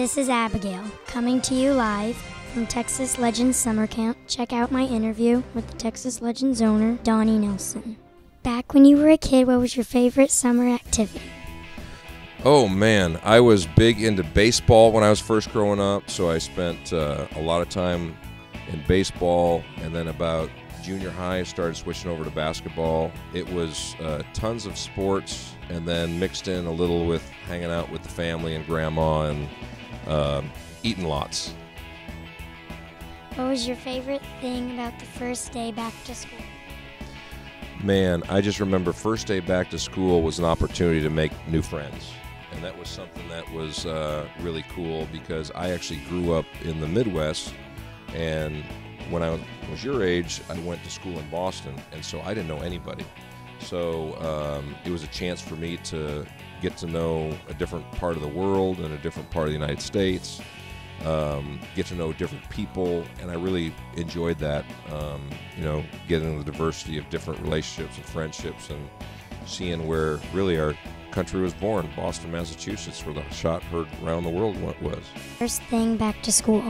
This is Abigail, coming to you live from Texas Legends Summer Camp. Check out my interview with the Texas Legends owner, Donnie Nelson. Back when you were a kid, what was your favorite summer activity? Oh man, I was big into baseball when I was first growing up, so I spent a lot of time in baseball, and then about junior high I started switching over to basketball. It was tons of sports, and then mixed in a little with hanging out with the family and grandma and eating lots. What was your favorite thing about the first day back to school? Man, I just remember first day back to school was an opportunity to make new friends. And that was something that was really cool because I actually grew up in the Midwest, and when I was your age, I went to school in Boston, and so I didn't know anybody. So it was a chance for me to get to know a different part of the world and a different part of the United States, get to know different people, and I really enjoyed that, getting the diversity of different relationships and friendships and seeing where really our country was born, Boston, Massachusetts, where the shot heard around the world was. First thing back to school.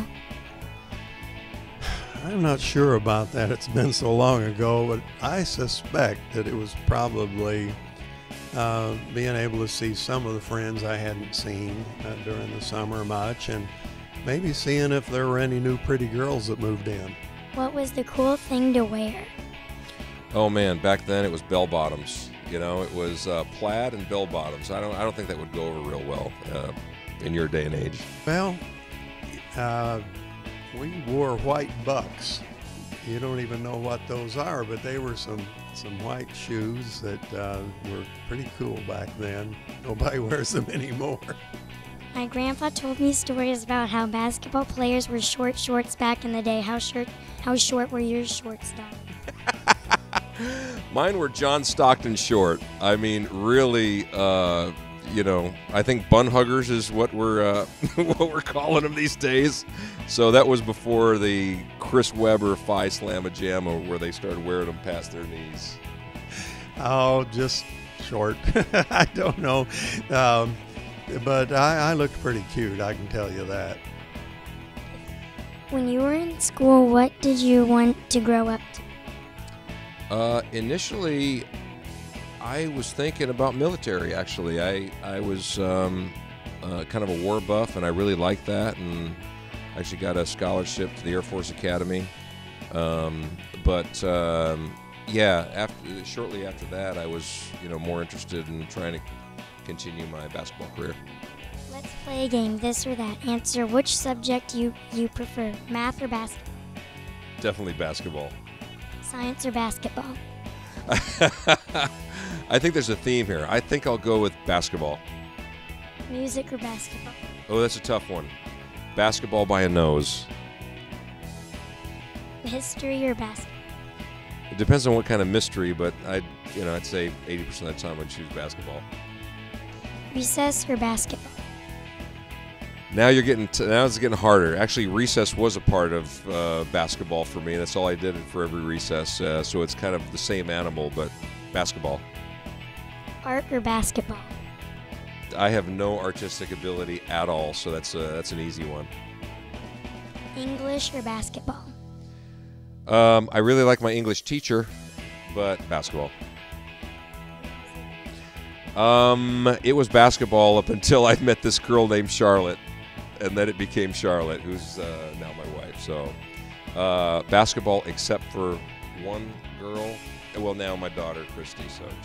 I'm not sure about that. It's been so long ago, but I suspect that it was probably being able to see some of the friends I hadn't seen during the summer much, and maybe seeing if there were any new pretty girls that moved in. What was the cool thing to wear? Oh man, back then it was bell bottoms. You know, it was plaid and bell bottoms. I don't think that would go over real well in your day and age. Well, we wore white bucks. You don't even know what those are, but they were some white shoes that were pretty cool back then. Nobody wears them anymore. My grandpa told me stories about how basketball players were short shorts back in the day. How short were your shorts, Don? Mine were John Stockton short. I mean, really, I think bun huggers is what we're what we're calling them these days. So that was before the Chris Webber Phi Slamma Jamma, where they started wearing them past their knees. Oh, just short. I don't know. But I looked pretty cute, I can tell you that. When you were in school, what did you want to grow up to? Initially, I was thinking about military, actually. I was kind of a war buff, and I really liked that, and actually got a scholarship to the Air Force Academy. Shortly after that, I was, more interested in trying to continue my basketball career. Let's play a game, this or that. Answer which subject you prefer, math or basketball? Definitely basketball. Science or basketball? I think there's a theme here. I think I'll go with basketball. Music or basketball? Oh, that's a tough one. Basketball by a nose. History or basketball? It depends on what kind of mystery, but I'd say 80% of the time I'd choose basketball. Recess or basketball? Now it's getting harder. Actually, recess was a part of basketball for me. That's all I did for every recess. So it's kind of the same animal, but basketball. Art or basketball? I have no artistic ability at all, so that's an easy one. English or basketball? I really like my English teacher, but basketball. It was basketball up until I met this girl named Charlotte, and then it became Charlotte, who's now my wife. So basketball, except for one girl. Well, now my daughter, Christy, so 2 girls.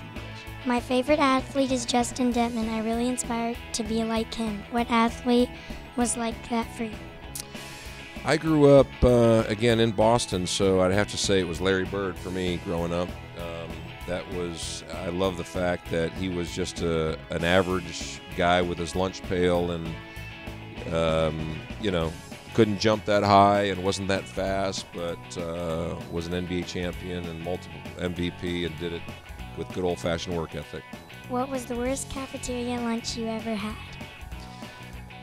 My favorite athlete is Justin Detman. I really inspired to be like him. What athlete was like that for you? I grew up, again, in Boston, so I'd have to say it was Larry Bird for me growing up. I love the fact that he was just an average guy with his lunch pail and, couldn't jump that high and wasn't that fast, but was an NBA champion and multiple MVP and did it with good old-fashioned work ethic. What was the worst cafeteria lunch you ever had?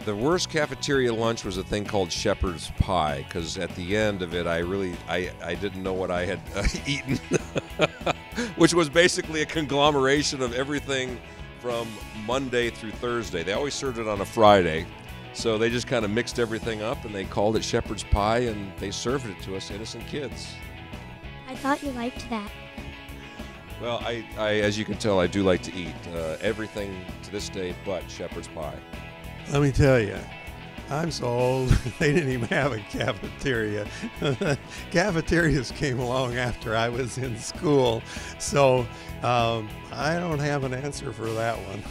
The worst cafeteria lunch was a thing called shepherd's pie, because at the end of it, I didn't know what I had eaten, which was basically a conglomeration of everything from Monday through Thursday. They always served it on a Friday, So they just kind of mixed everything up and they called it shepherd's pie and they served it to us innocent kids. I thought you liked that. Well, I as you can tell, I do like to eat everything to this day but shepherd's pie. Let me tell you, I'm so old, they didn't even have a cafeteria. Cafeterias came along after I was in school, so I don't have an answer for that one.